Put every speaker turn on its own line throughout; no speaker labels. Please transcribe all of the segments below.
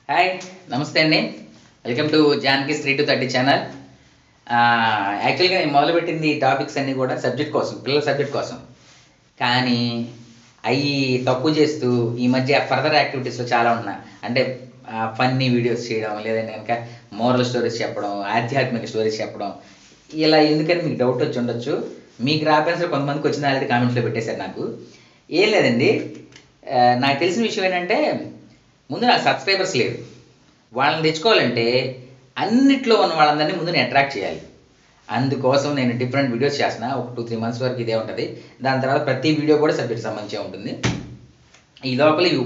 Hi, నమస్తే అండి. Welcome to Janaki's 3 to 30 channel. యాక్చువల్గా నేను మొదలుపెట్టింది ఈ టాపిక్స్ అన్నీ కూడా సబ్జెక్ట్ కోసం, పిల్లల సబ్జెక్ట్ కోసం. కానీ అవి తక్కువ చేస్తూ ఈ మధ్య ఫర్దర్ యాక్టివిటీస్లో చాలా ఉన్నా. అంటే ఫన్నీ వీడియోస్ చేయడం, లేదంటే కనుక మోరల్ స్టోరీస్ చెప్పడం, ఆధ్యాత్మిక స్టోరీస్ చెప్పడం. ఇలా ఎందుకని మీకు డౌట్ వచ్చి ఉండొచ్చు. మీకు రాకపోయినా సరే కొంతమందికి వచ్చిన ఆల్రెడీ కామెంట్స్లో పెట్టేశారు. నాకు ఏం లేదండి. నాకు తెలిసిన విషయం ఏంటంటే, ముందు నాకు సబ్స్క్రైబర్స్ లేరు. వాళ్ళని తెచ్చుకోవాలంటే అన్నిట్లో ఉన్న వాళ్ళందరినీ ముందు నేను అట్రాక్ట్ చేయాలి. అందుకోసం నేను డిఫరెంట్ వీడియోస్ చేస్తున్నా. ఒక 2-3 months వరకు ఇదే ఉంటుంది. దాని తర్వాత ప్రతి వీడియో కూడా సబ్జెక్ట్ సంబంధించి ఉంటుంది. ఈ లోపల ఇవి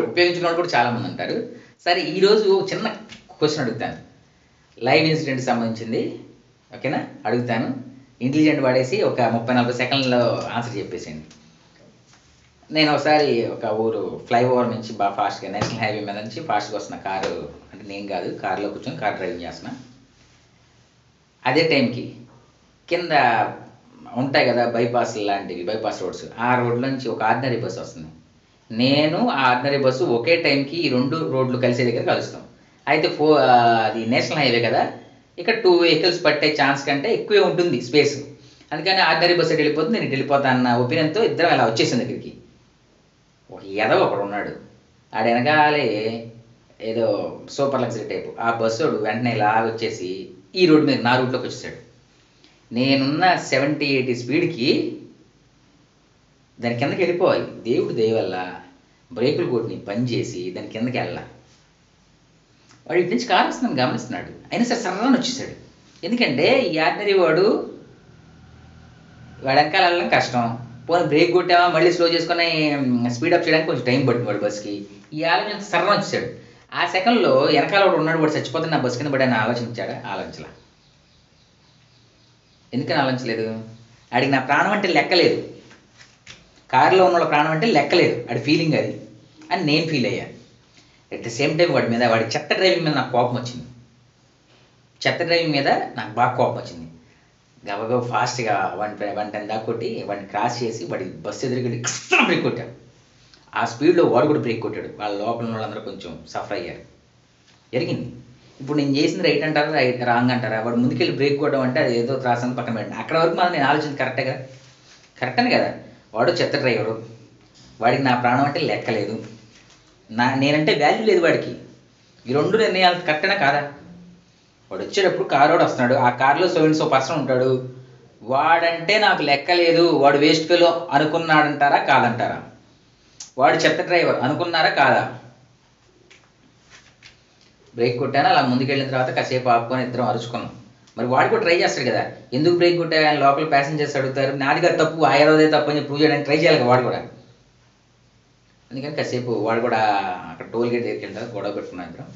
ఉపయోగించిన వాళ్ళు కూడా చాలామంది ఉంటారు. సరే, ఈరోజు చిన్న క్వశ్చన్ అడుగుతాను. లైవ్ ఇన్సిడెంట్కి సంబంధించింది. ఓకేనా? అడుగుతాను. ఇంటెలిజెంట్ వాడేసి ఒక 30-40 సెకండ్లో ఆన్సర్ చెప్పేసేయండి. నేను ఒకసారి ఒక ఊరు ఫ్లైఓవర్ నుంచి బాగా ఫాస్ట్గా నేషనల్ హైవే మీద నుంచి ఫాస్ట్గా వస్తున్న కారు, అంటే నేను కాదు, కారులో కూర్చొని కార్ డ్రైవింగ్ చేస్తున్నా. అదే టైంకి కింద ఉంటాయి కదా బైపాస్ లాంటివి, బైపాస్ రోడ్స్. ఆ రోడ్ నుంచి ఒక ఆర్డినరీ బస్సు వస్తుంది. నేను ఆ ఆర్డినరీ బస్సు ఒకే టైంకి ఈ 2 రోడ్లు కలిసే దగ్గర కలుస్తాం. అయితే అది నేషనల్ హైవే కదా, ఇక్కడ 2 vehicles పట్టే ఛాన్స్ కంటే ఎక్కువే ఉంటుంది స్పేస్. అందుకని ఆర్డినరీ బస్సు వెళ్ళిపోతుంది, నేను వెళ్ళిపోతాను అన్న ఒపీనియన్తో ఇద్దరం అలా వచ్చేసింది దగ్గరికి. ఒక ఎదవ ఒకడు ఉన్నాడు. ఆడ వెనకాలే ఏదో సూపర్ లగ్జరీ టైపు. ఆ బస్సు వెంటనే ఇలా వచ్చేసి ఈ రోడ్డు మీద నా రూట్లోకి వచ్చేసాడు. నేనున్న 70-80 స్పీడ్కి దాని కిందకి వెళ్ళిపోవాలి. దేవుడు దయ వల్ల బ్రేకులు కొట్టి పని చేసి దాని కిందకి వెళ్ళా. వాడు ఇటు నుంచి కారు వస్తుందని గమనిస్తున్నాడు. అయినా సరే సర్రాన్ని వచ్చేసాడు. ఎందుకంటే ఈ ఆర్డినరీ వాడు వెనకాల వెళ్ళడం కష్టం. పోనీ బ్రేక్ కొట్టామా మళ్ళీ స్లో చేసుకుని స్పీడప్ చేయడానికి కొంచెం టైం పడుతుంది వాడు బస్కి. ఈ ఆలోచన సర్రం వచ్చేసాడు. ఆ సెకండ్లో వెనకాల వాడు ఉన్నాడు, వాడు చచ్చిపోతే నా బస్సు కింద పడి అని ఆలోచించాడా? ఆలోచించలా. ఎందుకని ఆలోచించలేదు? ఆడికి నా ప్రాణం అంటే లెక్కలేదు. కారులో ఉన్న ప్రాణం అంటే లెక్కలేదు. ఆడి ఫీలింగ్ అది అని నేను ఫీల్ అయ్యా. అట్ ద సేమ్ టైం వాడి చెత్త డ్రైవింగ్ మీద నాకు కోపం వచ్చింది. చెత్త డ్రైవింగ్ మీద నాకు బాగా కోపం వచ్చింది. గబగబ ఫాస్ట్గా 110 దాకా కొట్టి వాడిని క్రాస్ చేసి వాడి బస్సు ఎదురుగడి బ్రేక్ కొట్టాడు. ఆ స్పీడ్లో వాడు కూడా బ్రేక్ కొట్టాడు. వాళ్ళ లోపల వాళ్ళందరూ కొంచెం సఫర్ అయ్యారు. జరిగింది. ఇప్పుడు నేను చేసింది రైట్ అంటారా, రాంగ్ అంటారా? వాడు ముందుకెళ్ళి బ్రేక్ కొట్టడం అంటే అది ఏదో త్రాసని పక్కన పెట్టండి. అక్కడ వరకు మనం నేను ఆలోచించి కరెక్టే కరెక్టనే కదా. వాడు చెత్త డ్రైవరు, వాడికి నా ప్రాణం అంటే లెక్కలేదు, నేనంటే వాల్యూ లేదు వాడికి. ఈ 2 నిర్ణయాలు కరెక్టేనా కాదా? వాడు వచ్చేటప్పుడు కారోడు వస్తున్నాడు, ఆ కార్లో 700 పర్సన్ ఉంటాడు. వాడంటే నాకు లెక్కలేదు, వాడు వేస్ట్ ఫెలో అనుకున్నాడంటారా కాదంటారా? వాడు చెత్త డ్రైవర్ అనుకున్నారా కాదా? బ్రేక్ కొట్టాను. అలా ముందుకెళ్ళిన తర్వాత కాసేపు ఆపుకొని ఇద్దరం అరుచుకున్నాం. మరి వాడు కూడా ట్రై చేస్తాడు కదా, ఎందుకు బ్రేక్ కొట్టా లోపల ప్యాసింజర్స్ అడుగుతారు, నాదిగా తప్పు ఆయనదే తప్పు అని ప్రూవ్ చేయడానికి ట్రై చేయాలి వాడు కూడా. అందుకని కాసేపు వాడు కూడా అక్కడ టోల్ గేట్ దగ్గరికి వెళ్తారు, గొడవ పెట్టుకున్నాను ఇద్దరం.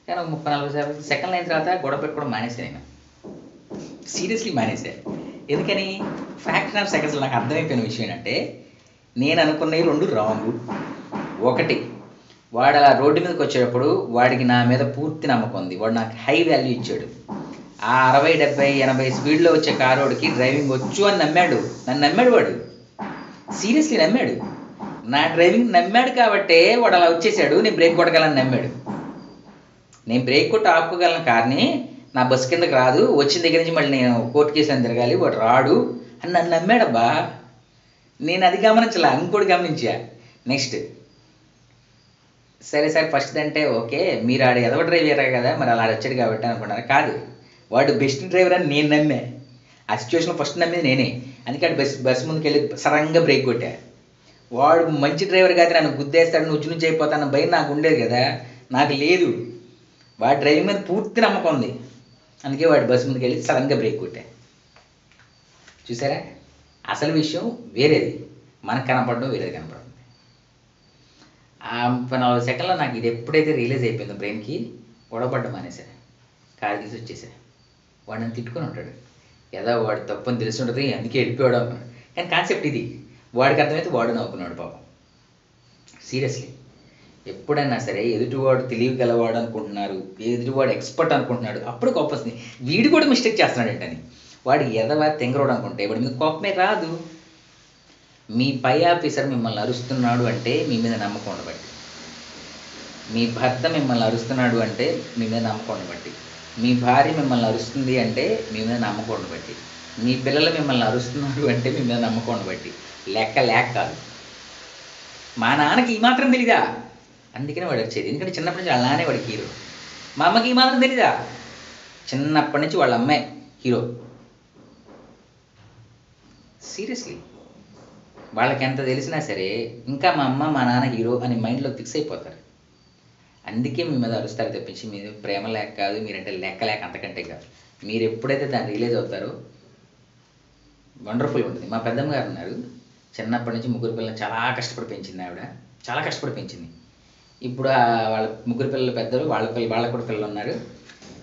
కానీ ఒక 30-40 సెకండ్లు అయిన తర్వాత గొడవ పెట్టుకోవడం మానేసాను. నేను సీరియస్లీ మానేసాను. ఎందుకని? ఫ్రాక్షన్ ఆఫ్ సెకండ్స్లో నాకు అర్థమైపోయిన విషయం ఏంటంటే, నేను అనుకున్నవి 2 రాంగు. ఒకటి, వాడు అలా రోడ్డు మీదకి వచ్చేటప్పుడు వాడికి నా మీద పూర్తి నమ్మకం ఉంది. వాడు నాకు హై వాల్యూ ఇచ్చాడు. ఆ 60-70-80 స్పీడ్లో వచ్చే కారోడికి డ్రైవింగ్ వచ్చు అని నమ్మాడు. నన్ను నమ్మాడు వాడు. సీరియస్లీ నమ్మాడు. నా డ్రైవింగ్ నమ్మాడు కాబట్టే వాడు అలా వచ్చేసాడు. నేను బ్రేక్ కొట్టగలని నమ్మాడు. నేను బ్రేక్ కొట్టి ఆపుకోగలను కార్ని, నా బస్సు కిందకి రాదు, వచ్చిన దగ్గర నుంచి మళ్ళీ నేను కోర్టు కేసు అని తిరగాలి, వాడు రాడు అని నన్ను నమ్మాడబ్బా. నేను అది గమనించలే, ఇంకోటి గమనించా. నెక్స్ట్, సరే ఫస్ట్ అంటే ఓకే, మీరు ఆడ ఎదవ డ్రైవరే కదా, మరి అలా వచ్చాడు కాబట్టి అనుకున్నారు. కాదు, వాడు బెస్ట్ డ్రైవర్ అని నేను నమ్మా. ఆ సిచ్యువేషన్లో ఫస్ట్ నమ్మేది నేనే. అందుకే బస్సు ముందుకు వెళ్ళి సరంగా బ్రేక్ కొట్టా. వాడు మంచి డ్రైవర్ కాదు, నన్ను గుద్దేస్తాడు, నువ్వు నుంచి అయిపోతాను భయం నాకు ఉండేది కదా. నాకు లేదు. వాడి డ్రైవింగ్ మీద పూర్తి నమ్మకం ఉంది. అందుకే వాడి బస్సు ముందుకు వెళ్ళి సడన్గా బ్రేక్ కొట్టా. చూసారా? అసలు విషయం వేరేది, మనకు కనపడడం వేరేది కనపడుతుంది. ఆ 30-40 సెకండ్లో నాకు ఇది ఎప్పుడైతే రియలైజ్ అయిపోయిందో బ్రెయిన్కి, గొడవపడ్డం మానేశాను. కారు తీసి వచ్చేసా. వాడు నన్ను తిట్టుకొని ఉంటాడు, ఏదో వాడు తప్పని తెలిసి ఉంటుంది అందుకే వెళ్ళిపోయాడు అనుకున్నాడు. కానీ కాన్సెప్ట్ ఇది. వాడికి అర్థమైతే వాడు నవ్వుకున్నాడు పాపం. సీరియస్లీ, ఎప్పుడైనా సరే ఎదుటివాడు తెలివి గలవాడు అనుకుంటున్నారు, ఎదుటివాడు ఎక్స్పర్ట్ అనుకుంటున్నాడు, అప్పుడు కోపం వస్తుంది. వీడు కూడా మిస్టేక్ చేస్తున్నాడు ఏంటని. వాడు ఎదవా తెంగరోడు అనుకుంటే వాడి మీద కోపమే రాదు. మీ పై ఆఫీసర్ మిమ్మల్ని అరుస్తున్నాడు అంటే మీ మీద నమ్మకం ఉండబట్టి. మీ భర్త మిమ్మల్ని అరుస్తున్నాడు అంటే మీ మీద నమ్మకం బట్టి, మీ భార్య మిమ్మల్ని అరుస్తుంది అంటే మీ మీద నమ్మకం బట్టి, మీ పిల్లలు మిమ్మల్ని అరుస్తున్నారు అంటే మీ మీద నమ్మకం బట్టి, లేక కాదు. మా నాన్నకి ఈ మాత్రం తెలీదా, అందుకనే వాడు వచ్చేది. ఎందుకంటే చిన్నప్పటి నుంచి వాళ్ళ నాన్నే వాడికి హీరో. మా అమ్మకి ఈ మాత్రం తెలీదా, చిన్నప్పటి నుంచి వాళ్ళ అమ్మాయి హీరో. సీరియస్లీ వాళ్ళకి ఎంత తెలిసినా సరే ఇంకా మా అమ్మ మా నాన్న హీరో అని మైండ్లో ఫిక్స్ అయిపోతారు. అందుకే మీ మీద అరుస్తారు తప్పించి మీరు ప్రేమ లేక కాదు, మీరంటే లేక అంతకంటే కాదు. మీరు ఎప్పుడైతే దాన్ని రియలైజ్ అవుతారో వండర్ఫుల్ ఉంటుంది. మా పెద్దమ్మ గారు ఉన్నారు, చిన్నప్పటి నుంచి ముగ్గురు పిల్లల్ని చాలా కష్టపడి పెంచింది ఆవిడ, చాలా కష్టపడి పెంచింది. ఇప్పుడు వాళ్ళ ముగ్గురు పిల్లలు పెద్దలు, వాళ్ళకు కూడా పిల్లలు ఉన్నారు.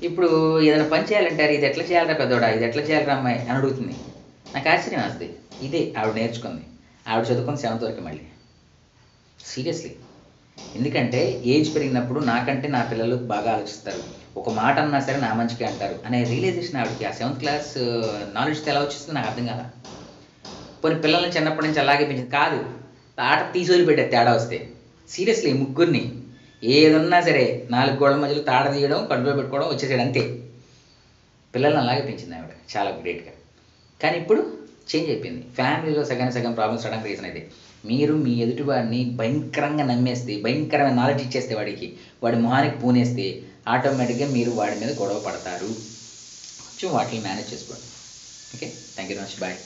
ఇప్పుడు ఏదైనా పని చేయాలంటారు, ఇది ఎట్లా చేయాలరా పెద్దోడా, ఇది ఎట్లా చేయాలరా అమ్మాయి అని అడుగుతుంది. నాకు ఆశ్చర్యం వస్తుంది. ఇదే ఆవిడ నేర్చుకుంది. ఆవిడ చదువుకుంది 7th వరకు మళ్ళీ. సీరియస్లీ, ఎందుకంటే ఏజ్ పెరిగినప్పుడు నాకంటే నా పిల్లలు బాగా ఆలోచిస్తారు, ఒక మాట అన్నా సరే నా మంచిగా అంటారు అనే రియలైజేషన్ ఆవిడకి ఆ 7th క్లాస్ నాలెడ్జ్తో ఎలా వచ్చిందో నాకు అర్థం కాదా. పోనీ పిల్లల్ని చిన్నప్పటి నుంచి అలాగే పెంచింది కాదు, ఆట తీసి పెట్టే తేడా వస్తే. సీరియస్లీ ముగ్గురిని ఏదన్నా సరే 4 గోడల మధ్యలో తాడ తీయడం, కడుపులో పెట్టుకోవడం, వచ్చేసాడు అంతే. పిల్లల్ని అలాగే పెంచింది ఆవిడ చాలా గ్రేట్గా. కానీ ఇప్పుడు చేంజ్ అయిపోయింది. ఫ్యామిలీలో సగం ప్రాబ్లమ్స్ రావడానికి రీజన్ అయితే మీరు మీ ఎదుటి వాడిని భయంకరంగా నమ్మేస్తే, భయంకరమైన నాలెడ్జ్ ఇచ్చేస్తే, వాడి మొహానికి పూనేస్తే ఆటోమేటిక్గా మీరు వాడి మీద గొడవ పడతారు. కొంచెం వాటిని మేనేజ్ చేసుకోండి. Okay, thank you very much, bye.